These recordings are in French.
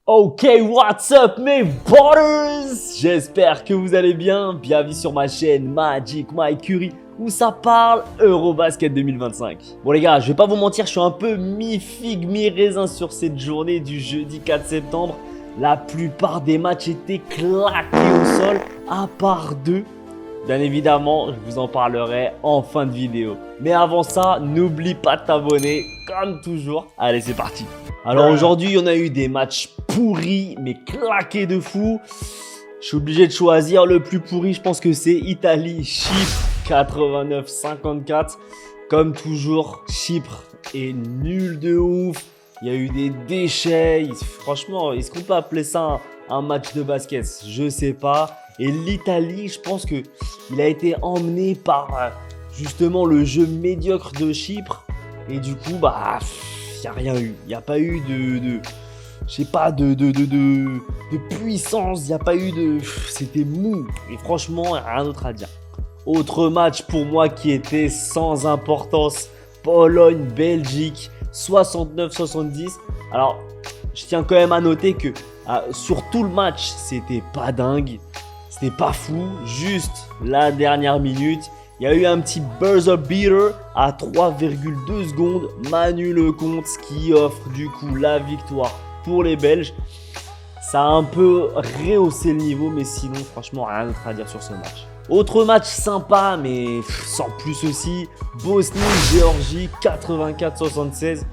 Ok, what's up mes brothers? J'espère que vous allez bien. Bienvenue sur ma chaîne Magic Mike Curry où ça parle Eurobasket 2025. Bon les gars, je vais pas vous mentir, je suis un peu mi-figue, mi-raisin sur cette journée du jeudi 4 septembre. La plupart des matchs étaient claqués au sol, à part deux. Bien évidemment, je vous en parlerai en fin de vidéo. Mais avant ça, n'oublie pas de t'abonner, comme toujours. Allez, c'est parti. Alors aujourd'hui, on a eu des matchs pourris, mais claqués de fou. Je suis obligé de choisir le plus pourri. Je pense que c'est Italie-Chypre 89-54. Comme toujours, Chypre est nul de ouf. Il y a eu des déchets. Franchement, est-ce qu'on peut appeler ça un match de basket? Je sais pas. Et l'Italie, je pense que il a été emmené par justement le jeu médiocre de Chypre. Et du coup, bah, il n'y a rien eu. Il n'y a pas eu de puissance. Il n'y a pas eu de... C'était mou. Et franchement, rien d'autre à dire. Autre match pour moi qui était sans importance. Pologne-Belgique, 69-70. Alors, je tiens quand même à noter que sur tout le match, c'était pas dingue. C'était pas fou, juste la dernière minute. Il y a eu un petit buzzer beater à 3,2 secondes. Manu Lecomte qui offre du coup la victoire pour les Belges. Ça a un peu rehaussé le niveau, mais sinon, franchement, rien d'autre à dire sur ce match. Autre match sympa, mais sans plus aussi. Bosnie-Géorgie 84-76.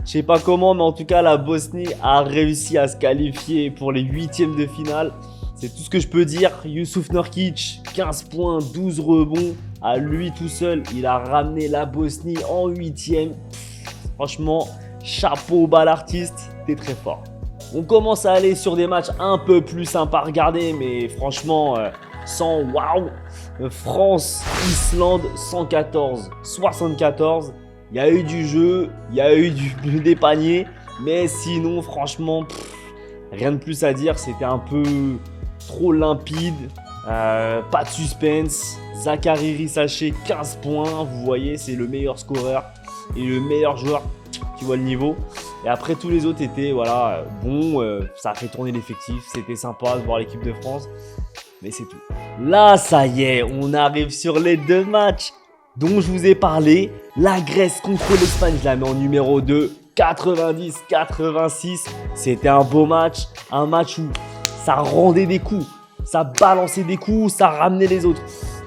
Je sais pas comment, mais en tout cas, la Bosnie a réussi à se qualifier pour les huitièmes de finale. C'est tout ce que je peux dire. Youssouf Nurkic, 15 points, 12 rebonds. À lui tout seul, il a ramené la Bosnie en huitième. Franchement, chapeau bas l'artiste, t'es très fort. On commence à aller sur des matchs un peu plus sympas à regarder, mais franchement, sans waouh. France-Islande 114-74. Il y a eu du jeu, il y a eu des paniers, mais sinon, franchement, rien de plus à dire. C'était un peu trop limpide, pas de suspense. Zachary Rissaché 15 points, vous voyez, c'est le meilleur scoreur et le meilleur joueur qui voit le niveau. Et après tous les autres étaient voilà, bon, ça a fait tourner l'effectif, c'était sympa de voir l'équipe de France, mais c'est tout. Là ça y est, on arrive sur les deux matchs dont je vous ai parlé. La Grèce contre l'Espagne, je la mets en numéro 2, 90-86. C'était un beau match, un match où ça rendait des coups, ça balançait des coups, ça ramenait les autres.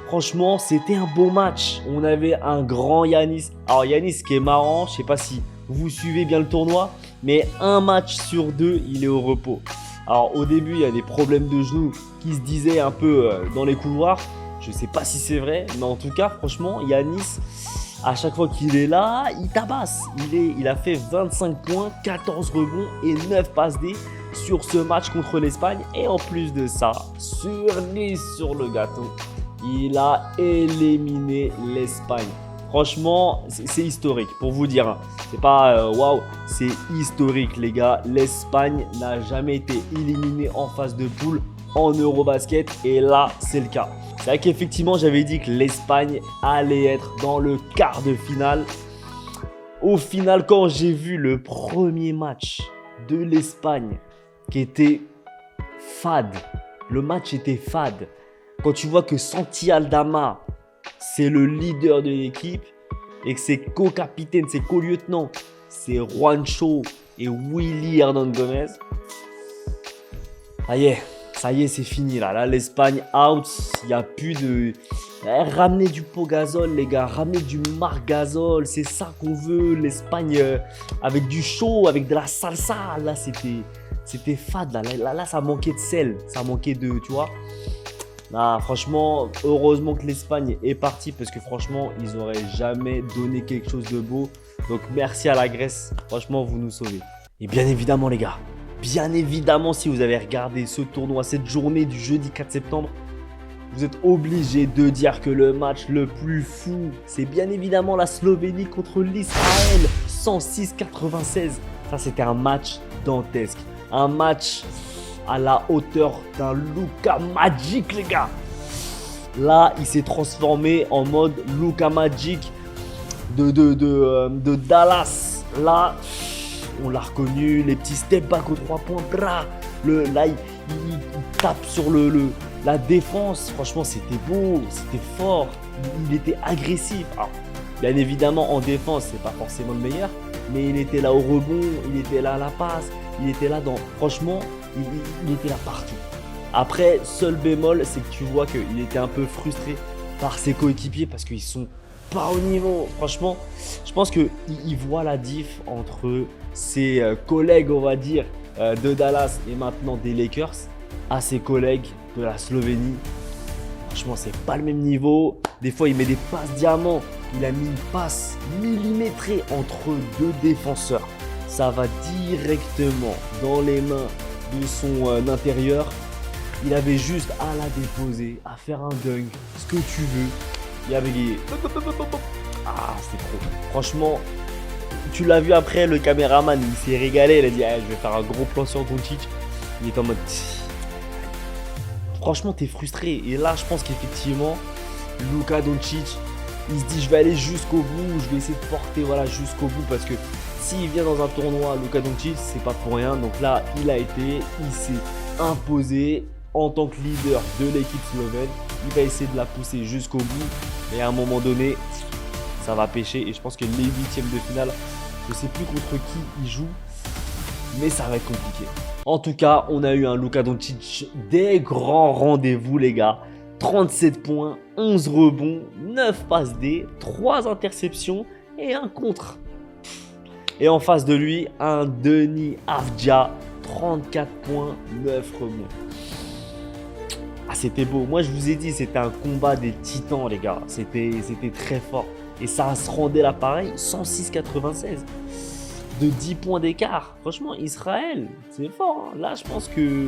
Franchement, c'était un beau match. On avait un grand Yanis. Alors Yanis, ce qui est marrant, je ne sais pas si vous suivez bien le tournoi, mais un match sur deux, il est au repos. Alors au début, il y a des problèmes de genoux qui se disaient un peu dans les couloirs. Je ne sais pas si c'est vrai, mais en tout cas, franchement, Yanis, à chaque fois qu'il est là, il tabasse. Il a fait 25 points, 14 rebonds et 9 passes D sur ce match contre l'Espagne. Et en plus de ça, cerise sur le gâteau, il a éliminé l'Espagne. Franchement, c'est historique pour vous dire. C'est pas waouh, c'est historique les gars. L'Espagne n'a jamais été éliminée en phase de poule en Eurobasket et là, c'est le cas. C'est vrai qu'effectivement, j'avais dit que l'Espagne allait être dans le quart de finale. Au final, quand j'ai vu le premier match de l'Espagne qui était fade, le match était fade. Quand tu vois que Santi Aldama, c'est le leader de l'équipe et que ses co-capitaines, ses co-lieutenants, c'est Juancho et Willy Hernan Gomez. Ça y est, c'est fini là. Là, l'Espagne out. Il n'y a plus de... Ramenez du Pogazol, les gars. Ramenez du Margasol. C'est ça qu'on veut. L'Espagne avec du chaud, avec de la salsa. Là, c'était fade. Là, ça manquait de sel. Ça manquait de... Tu vois. Là, franchement, heureusement que l'Espagne est partie parce que franchement, ils n'auraient jamais donné quelque chose de beau. Donc, merci à la Grèce. Franchement, vous nous sauvez. Et bien évidemment, les gars, bien évidemment, si vous avez regardé ce tournoi, cette journée du jeudi 4 septembre, vous êtes obligé de dire que le match le plus fou, c'est bien évidemment la Slovénie contre l'Israël, 106-96. Ça, c'était un match dantesque. Un match à la hauteur d'un Luka Magic, les gars. Là, il s'est transformé en mode Luka Magic de Dallas. Là, on l'a reconnu, les petits step back aux 3 points, bra, là il tape sur la défense, franchement c'était beau, c'était fort, il était agressif. Alors, bien évidemment en défense c'est pas forcément le meilleur, mais il était là au rebond, il était là à la passe, il était là franchement, il était là partout. Après, seul bémol, c'est que tu vois qu'il était un peu frustré par ses coéquipiers parce qu'ils sont pas au niveau. Franchement, je pense qu'il voit la diff entre ses collègues, on va dire, de Dallas et maintenant des Lakers à ses collègues de la Slovénie. Franchement, c'est pas le même niveau. Des fois, il met des passes diamants. Il a mis une passe millimétrée entre 2 défenseurs. Ça va directement dans les mains de son intérieur. Il avait juste à la déposer, à faire un dunk, ce que tu veux. Il avait gagné. Ah, c'était trop. Franchement, tu l'as vu après, le caméraman, il s'est régalé. Il a dit, je vais faire un gros plan sur Doncic. Il est en mode... Franchement, t'es frustré. Et là, je pense qu'effectivement, Luka Doncic, il se dit, je vais aller jusqu'au bout. Je vais essayer de porter jusqu'au bout. Parce que s'il vient dans un tournoi, Luka Doncic, c'est pas pour rien. Donc là, il s'est imposé en tant que leader de l'équipe slovène. Il va essayer de la pousser jusqu'au bout. Et à un moment donné, ça va pêcher. Et je pense que les 8e de finale, je ne sais plus contre qui il joue, mais ça va être compliqué. En tout cas, on a eu un Luka Doncic des grands rendez-vous, les gars. 37 points, 11 rebonds, 9 passes D, 3 interceptions et un contre. Et en face de lui, un Denis Avdija, 34 points, 9 rebonds. Ah, c'était beau. Moi, je vous ai dit, c'était un combat des titans, les gars. C'était très fort. Et ça se rendait là pareil, 106-96. De 10 points d'écart. Franchement, Israël, c'est fort. Hein. Là, je pense que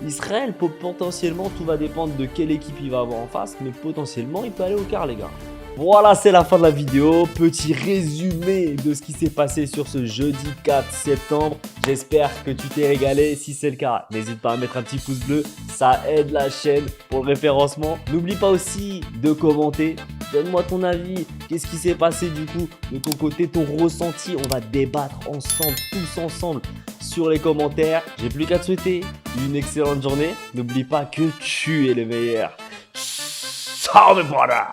Israël, potentiellement, tout va dépendre de quelle équipe il va avoir en face. Mais potentiellement, il peut aller au quart, les gars. Voilà, c'est la fin de la vidéo. Petit résumé de ce qui s'est passé sur ce jeudi 4 septembre. J'espère que tu t'es régalé. Si c'est le cas, n'hésite pas à mettre un petit pouce bleu. Ça aide la chaîne pour le référencement. N'oublie pas aussi de commenter. Donne-moi ton avis. Qu'est-ce qui s'est passé du coup de ton côté, ton ressenti. On va débattre ensemble, tous ensemble sur les commentaires. J'ai plus qu'à te souhaiter une excellente journée. N'oublie pas que tu es le meilleur. Ciao mes brothers!